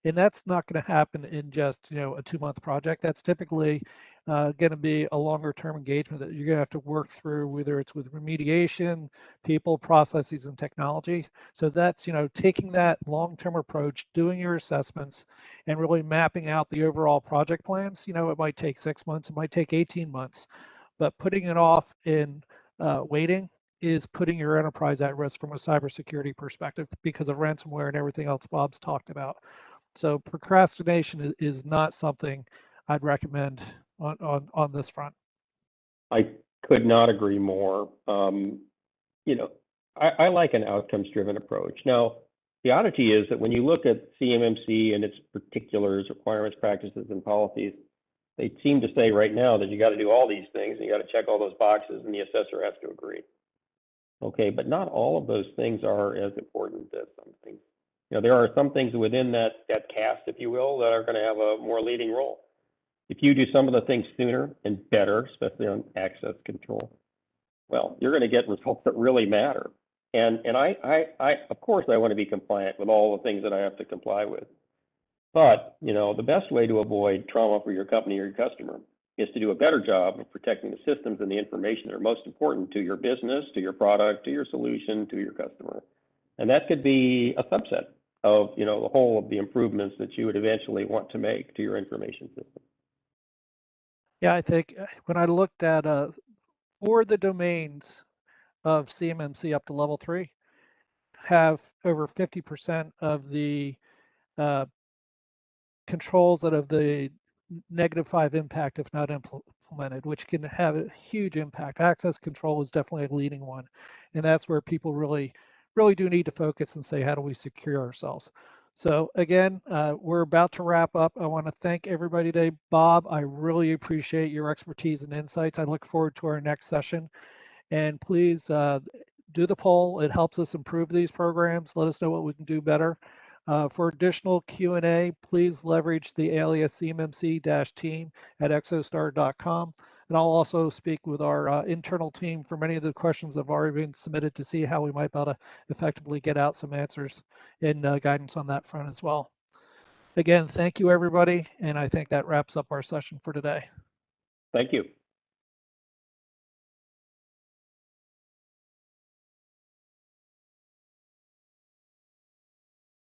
S1: And that's not going to happen in just a 2-month project. That's typically going to be a longer term engagement that you're going to have to work through, whether it's with remediation, people, processes, and technology. So that's taking that long term approach, doing your assessments, and really mapping out the overall project plans. It might take 6 months, it might take 18 months, but putting it off in waiting is putting your enterprise at risk from a cybersecurity perspective because of ransomware and everything else Bob's talked about. So procrastination is not something I'd recommend on this front.
S2: I could not agree more. I like an outcomes-driven approach. Now, the oddity is that when you look at CMMC and its particulars, requirements, practices, and policies, they seem to say right now that you got to do all these things and you got to check all those boxes and the assessor has to agree. Okay, but not all of those things are as important as some things. There are some things within that cast, if you will, that are going to have a more leading role. If you do some of the things sooner and better, especially on access control, well, you're going to get results that really matter. And I of course I want to be compliant with all the things that I have to comply with. But the best way to avoid trauma for your company or your customer is to do a better job of protecting the systems and the information that are most important to your business, to your product, to your solution, to your customer. And that could be a subset of the whole of the improvements that you would eventually want to make to your information system.
S1: Yeah, I think when I looked at for the domains of CMMC up to level 3, have over 50% of the controls that have the -5 impact if not implemented, which can have a huge impact. Access control is definitely a leading one, and that's where people really do need to focus and say, how do we secure ourselves? So again, we're about to wrap up. I want to thank everybody today. Bob, I really appreciate your expertise and insights. I look forward to our next session, and please do the poll. It helps us improve these programs. Let us know what we can do better. For additional Q&A, please leverage the alias CMMC-team at exostar.com. And I'll also speak with our internal team for many of the questions that have already been submitted to see how we might be able to effectively get out some answers and guidance on that front as well. Again, thank you, everybody. And I think that wraps up our session for today.
S2: Thank you.